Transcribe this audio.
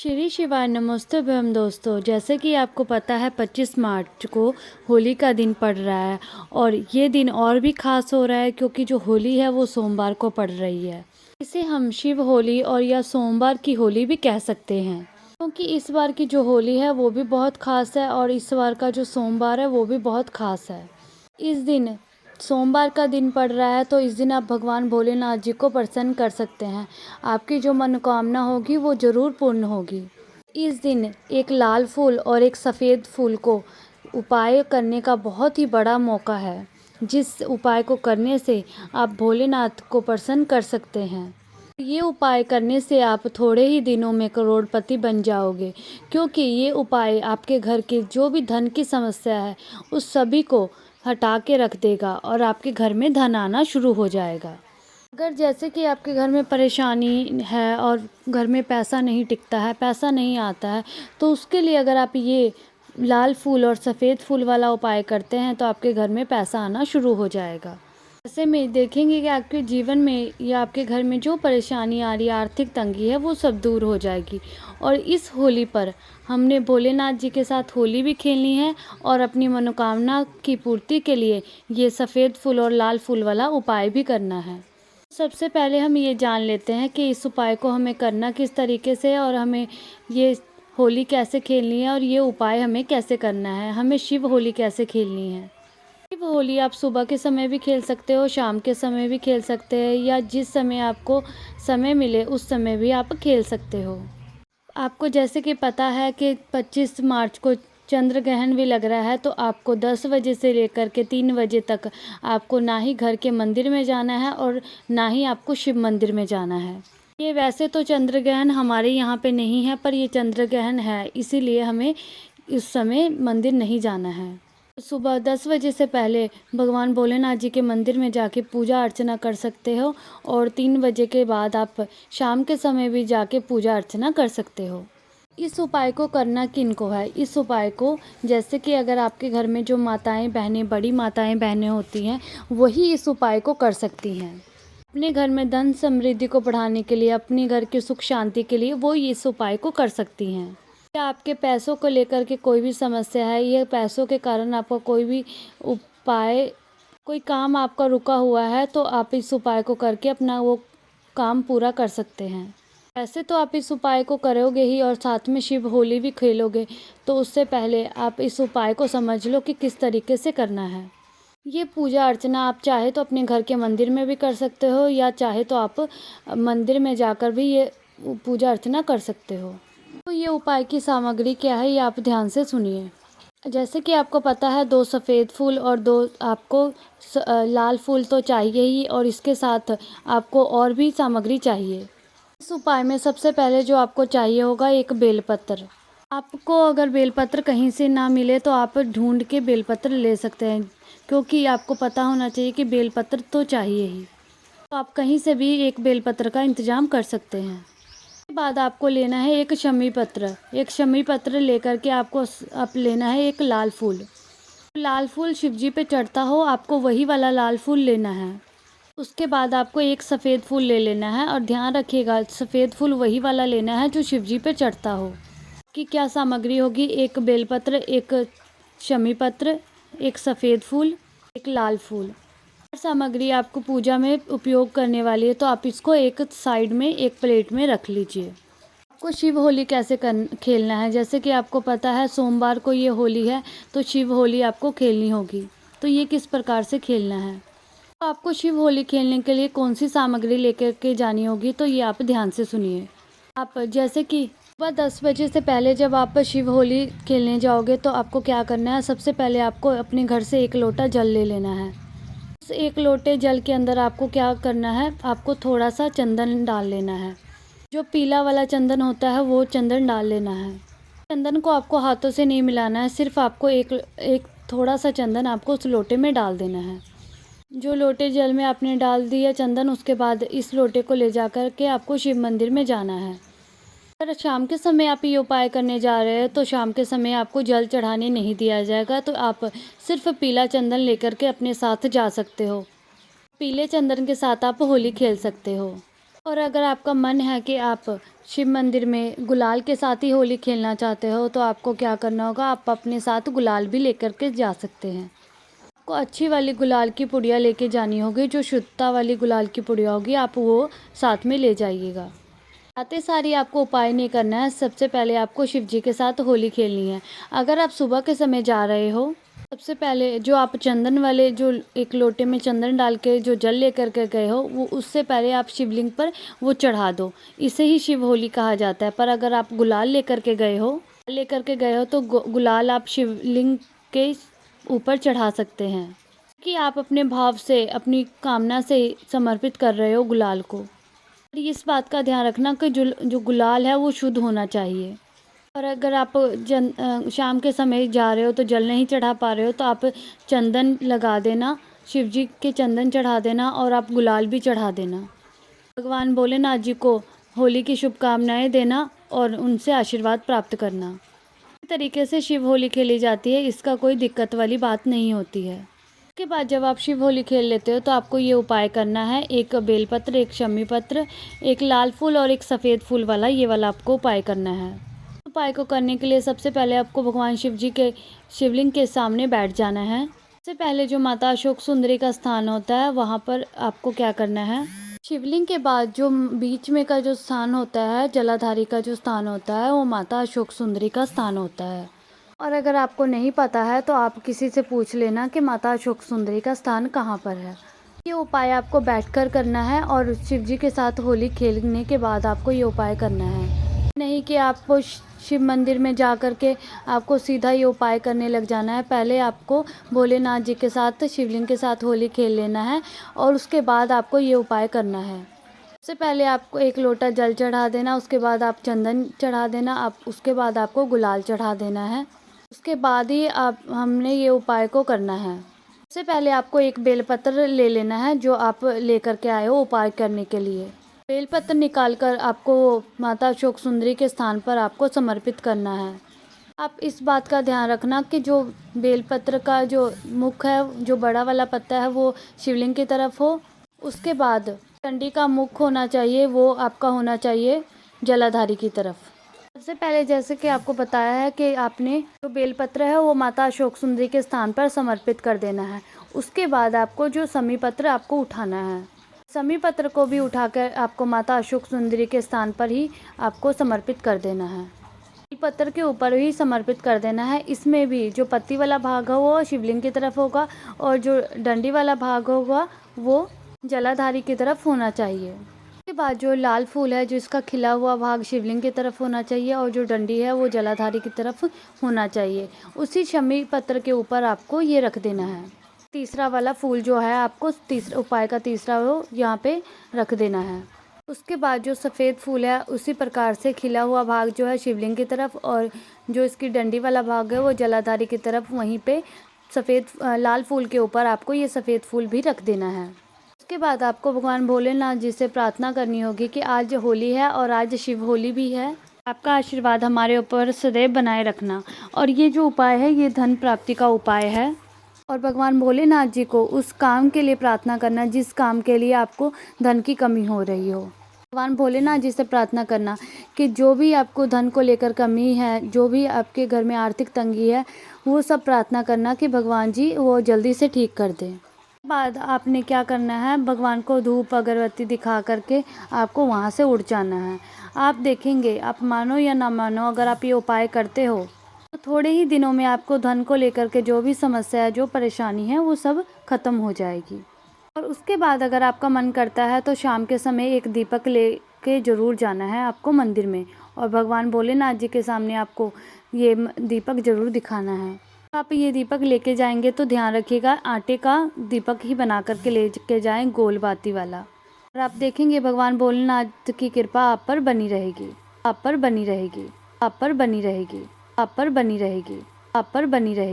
श्री शिवाय नमोस्तुभ्यम दोस्तों। जैसे कि आपको पता है 25 मार्च को होली का दिन पड़ रहा है और ये दिन और भी ख़ास हो रहा है क्योंकि जो होली है वो सोमवार को पड़ रही है। इसे हम शिव होली और या सोमवार की होली भी कह सकते हैं क्योंकि इस बार की जो होली है वो भी बहुत ख़ास है और इस बार का जो सोमवार है वो भी बहुत ख़ास है। इस दिन सोमवार का दिन पड़ रहा है तो इस दिन आप भगवान भोलेनाथ जी को प्रसन्न कर सकते हैं। आपकी जो मनोकामना होगी वो ज़रूर पूर्ण होगी। इस दिन एक लाल फूल और एक सफ़ेद फूल को उपाय करने का बहुत ही बड़ा मौका है, जिस उपाय को करने से आप भोलेनाथ को प्रसन्न कर सकते हैं। ये उपाय करने से आप थोड़े ही दिनों में करोड़पति बन जाओगे क्योंकि ये उपाय आपके घर की जो भी धन की समस्या है उस सभी को हटा के रख देगा और आपके घर में धन आना शुरू हो जाएगा। अगर जैसे कि आपके घर में परेशानी है और घर में पैसा नहीं टिकता है, पैसा नहीं आता है, तो उसके लिए अगर आप ये लाल फूल और सफ़ेद फूल वाला उपाय करते हैं तो आपके घर में पैसा आना शुरू हो जाएगा। ऐसे में देखेंगे कि आपके जीवन में या आपके घर में जो परेशानी आ रही है, आर्थिक तंगी है, वो सब दूर हो जाएगी। और इस होली पर हमने भोलेनाथ जी के साथ होली भी खेलनी है और अपनी मनोकामना की पूर्ति के लिए ये सफ़ेद फूल और लाल फूल वाला उपाय भी करना है। सबसे पहले हम ये जान लेते हैं कि इस उपाय को हमें करना किस तरीके से और हमें ये होली कैसे खेलनी है और ये उपाय हमें कैसे करना है। हमें शिव होली कैसे खेलनी है। शिव होली आप सुबह के समय भी खेल सकते हो, शाम के समय भी खेल सकते हैं या जिस समय आपको समय मिले उस समय भी आप खेल सकते हो। आपको जैसे कि पता है कि 25 मार्च को चंद्र ग्रहण भी लग रहा है तो आपको 10 बजे से लेकर के 3 बजे तक आपको ना ही घर के मंदिर में जाना है और ना ही आपको शिव मंदिर में जाना है। ये वैसे तो चंद्र ग्रहण हमारे यहाँ पे नहीं है पर ये चंद्र ग्रहण है, इसीलिए हमें इस समय मंदिर नहीं जाना है। सुबह 10 बजे से पहले भगवान भोलेनाथ जी के मंदिर में जाके पूजा अर्चना कर सकते हो और 3 बजे के बाद आप शाम के समय भी जाके पूजा अर्चना कर सकते हो। इस उपाय को करना किनको है? इस उपाय को जैसे कि अगर आपके घर में जो माताएं बहनें, बड़ी माताएं बहनें होती हैं, वही इस उपाय को कर सकती हैं। अपने घर में धन समृद्धि को बढ़ाने के लिए, अपने घर की सुख शांति के लिए वो इस उपाय को कर सकती हैं। या आपके पैसों को लेकर के कोई भी समस्या है, ये पैसों के कारण आपका कोई भी उपाय, कोई काम आपका रुका हुआ है तो आप इस उपाय को करके अपना वो काम पूरा कर सकते हैं। वैसे तो आप इस उपाय को करोगे ही और साथ में शिव होली भी खेलोगे, तो उससे पहले आप इस उपाय को समझ लो कि किस तरीके से करना है। ये पूजा अर्चना आप चाहे तो अपने घर के मंदिर में भी कर सकते हो या चाहे तो आप मंदिर में जाकर भी ये पूजा अर्चना कर सकते हो। तो ये उपाय की सामग्री क्या है ये आप ध्यान से सुनिए। जैसे कि आपको पता है 2 सफ़ेद फूल और 2 आपको लाल फूल तो चाहिए ही और इसके साथ आपको और भी सामग्री चाहिए। इस उपाय में सबसे पहले जो आपको चाहिए होगा एक बेलपत्र। आपको अगर बेलपत्र कहीं से ना मिले तो आप ढूंढ के बेलपत्र ले सकते हैं क्योंकि आपको पता होना चाहिए कि बेलपत्र तो चाहिए ही। तो आप कहीं से भी एक बेलपत्र का इंतज़ाम कर सकते हैं। उसके बाद आपको लेना है एक शमी पत्र। एक शमी पत्र लेकर के आपको आप लेना है एक लाल फूल। लाल फूल शिव जी पे चढ़ता हो आपको वही वाला लाल फूल लेना है। उसके बाद आपको एक सफ़ेद फूल ले लेना है और ध्यान रखिएगा सफ़ेद फूल वही वाला लेना है जो शिव जी पे चढ़ता हो। कि क्या सामग्री होगी? एक बेलपत्र, एक शमी पत्र, एक सफ़ेद फूल, एक लाल फूल। सामग्री आपको पूजा में उपयोग करने वाली है तो आप इसको एक साइड में एक प्लेट में रख लीजिए। आपको शिव होली कैसे खेलना है? जैसे कि आपको पता है सोमवार को ये होली है तो शिव होली आपको खेलनी होगी। तो ये किस प्रकार से खेलना है? तो आपको शिव होली खेलने के लिए कौन सी सामग्री लेकर के जानी होगी तो ये आप ध्यान से सुनिए। आप जैसे कि सुबह 10 बजे से पहले जब आप शिव होली खेलने जाओगे तो आपको क्या करना है? सबसे पहले आपको अपने घर से 1 लोटा जल ले लेना है। उस 1 लोटे जल के अंदर आपको क्या करना है? आपको थोड़ा सा चंदन डाल लेना है। जो पीला वाला चंदन होता है वो चंदन डाल लेना है। चंदन को आपको हाथों से नहीं मिलाना है, सिर्फ आपको एक थोड़ा सा चंदन आपको उस लोटे में डाल देना है। जो लोटे जल में आपने डाल दिया चंदन, उसके बाद इस लोटे को ले जा कर के आपको शिव मंदिर में जाना है। अगर शाम के समय आप ये उपाय करने जा रहे हैं तो शाम के समय आपको जल चढ़ाने नहीं दिया जाएगा, तो आप सिर्फ पीला चंदन लेकर के अपने साथ जा सकते हो। पीले चंदन के साथ आप होली खेल सकते हो। और अगर आपका मन है कि आप शिव मंदिर में गुलाल के साथ ही होली खेलना चाहते हो तो आपको क्या करना होगा, आप अपने साथ गुलाल भी लेकर के जा सकते हैं। आपको अच्छी वाली गुलाल की पुड़िया लेके जानी होगी, जो शुद्धता वाली गुलाल की पुड़िया होगी आप वो साथ में ले जाइएगा। आते सारी आपको उपाय नहीं करना है। सबसे पहले आपको शिव जी के साथ होली खेलनी है। अगर आप सुबह के समय जा रहे हो, सबसे पहले जो आप चंदन वाले जो एक लोटे में चंदन डाल के जो जल लेकर के गए हो, वो उससे पहले आप शिवलिंग पर वो चढ़ा दो। इसे ही शिव होली कहा जाता है। पर अगर आप गुलाल लेकर के गए हो तो गुलाल आप शिवलिंग के ऊपर चढ़ा सकते हैं, कि आप अपने भाव से, अपनी कामना से समर्पित कर रहे हो गुलाल को। और इस बात का ध्यान रखना कि जो गुलाल है वो शुद्ध होना चाहिए। और अगर आप शाम के समय जा रहे हो तो जल नहीं चढ़ा पा रहे हो तो आप चंदन लगा देना, शिव जी के चंदन चढ़ा देना और आप गुलाल भी चढ़ा देना। भगवान भोलेनाथ जी को होली की शुभकामनाएं देना और उनसे आशीर्वाद प्राप्त करना। इस तरीके से शिव होली खेली जाती है, इसका कोई दिक्कत वाली बात नहीं होती है। उसके बाद जब आप शिव होली खेल लेते हो तो आपको ये उपाय करना है। एक बेलपत्र, एक शमी पत्र, एक लाल फूल और एक सफ़ेद फूल वाला, ये वाला आपको उपाय करना है। उपाय को करने के लिए सबसे पहले आपको भगवान शिव जी के शिवलिंग के सामने बैठ जाना है। सबसे पहले जो माता अशोक सुंदरी का स्थान होता है वहाँ पर आपको क्या करना है, शिवलिंग के बाद जो बीच में का जो स्थान होता है, जलाधारी का जो स्थान होता है, वो माता अशोक सुंदरी का स्थान होता है। और अगर आपको नहीं पता है तो आप किसी से पूछ लेना कि माता अशोक सुंदरी का स्थान कहाँ पर है। ये उपाय आपको बैठकर करना है और शिव जी के साथ होली खेलने के बाद आपको ये उपाय करना है। नहीं कि आपको शिव मंदिर में जा कर के आपको सीधा ये उपाय करने लग जाना है। पहले आपको भोलेनाथ जी के साथ, शिवलिंग के साथ होली खेल लेना है और उसके बाद आपको ये उपाय करना है। सबसे पहले आपको एक लोटा जल चढ़ा देना, उसके बाद आप चंदन चढ़ा देना, उसके बाद आपको गुलाल चढ़ा देना है। उसके बाद ही हमने ये उपाय को करना है। सबसे पहले आपको एक बेलपत्र ले लेना है जो आप लेकर के आए हो उपाय करने के लिए। बेलपत्र निकालकर आपको माता अशोक सुंदरी के स्थान पर आपको समर्पित करना है। आप इस बात का ध्यान रखना कि जो बेलपत्र का जो मुख है, जो बड़ा वाला पत्ता है, वो शिवलिंग की तरफ हो। उसके बाद डंडी का मुख होना चाहिए, वो आपका होना चाहिए जलाधारी की तरफ। सबसे पहले जैसे कि आपको बताया है कि आपने जो बेलपत्र है वो माता अशोक सुंदरी के स्थान पर समर्पित कर देना है। उसके बाद आपको जो समी पत्र आपको उठाना है, समी पत्र को भी उठाकर आपको माता अशोक सुंदरी के स्थान पर ही आपको समर्पित कर देना है। पत्र के ऊपर ही समर्पित कर देना है। इसमें भी जो पत्ती वाला भाग है वो शिवलिंग की तरफ होगा और जो डंडी वाला भाग होगा वो जलाधारी की तरफ होना चाहिए। उसके बाद जो लाल फूल है, जो इसका खिला हुआ भाग शिवलिंग की तरफ होना चाहिए और जो डंडी है वो जलाधारी की तरफ होना चाहिए। उसी शमी पत्र के ऊपर आपको ये रख देना है। तीसरा वाला फूल जो है आपको तीसरा उपाय का तीसरा वो यहाँ पे रख देना है। उसके बाद जो सफ़ेद फूल है उसी प्रकार से खिला हुआ भाग जो है शिवलिंग की तरफ और जो इसकी डंडी वाला भाग है वो जलाधारी की तरफ, वहीं पे लाल फूल के ऊपर आपको ये सफ़ेद फूल भी रख देना है। उसके बाद आपको भगवान भोलेनाथ जी से प्रार्थना करनी होगी कि आज होली है और आज शिव होली भी है, आपका आशीर्वाद हमारे ऊपर सदैव बनाए रखना। और ये जो उपाय है ये धन प्राप्ति का उपाय है। और भगवान भोलेनाथ जी को उस काम के लिए प्रार्थना करना जिस काम के लिए आपको धन की कमी हो रही हो। भगवान भोलेनाथ जी से प्रार्थना करना कि जो भी आपको धन को लेकर कमी है, जो भी आपके घर में आर्थिक तंगी है, वो सब प्रार्थना करना कि भगवान जी वो जल्दी से ठीक कर दें। बाद आपने क्या करना है, भगवान को धूप अगरबत्ती दिखा करके आपको वहाँ से उठ जाना है। आप देखेंगे, आप मानो या ना मानो, अगर आप ये उपाय करते हो तो थोड़े ही दिनों में आपको धन को लेकर के जो भी समस्या है, जो परेशानी है, वो सब खत्म हो जाएगी। और उसके बाद अगर आपका मन करता है तो शाम के समय एक दीपक लेके ज़रूर जाना है आपको मंदिर में और भगवान भोलेनाथ जी के सामने आपको ये दीपक ज़रूर दिखाना है। आप ये दीपक लेके जाएंगे तो ध्यान रखिएगा आटे का दीपक ही बना करके लेके जाएं, गोल बाती वाला। और आप देखेंगे भगवान भोलेनाथ की कृपा आप पर बनी रहेगी, आप पर बनी रहेगी, आप पर बनी रहेगी, आप पर बनी रहेगी, आप पर बनी रहेगी।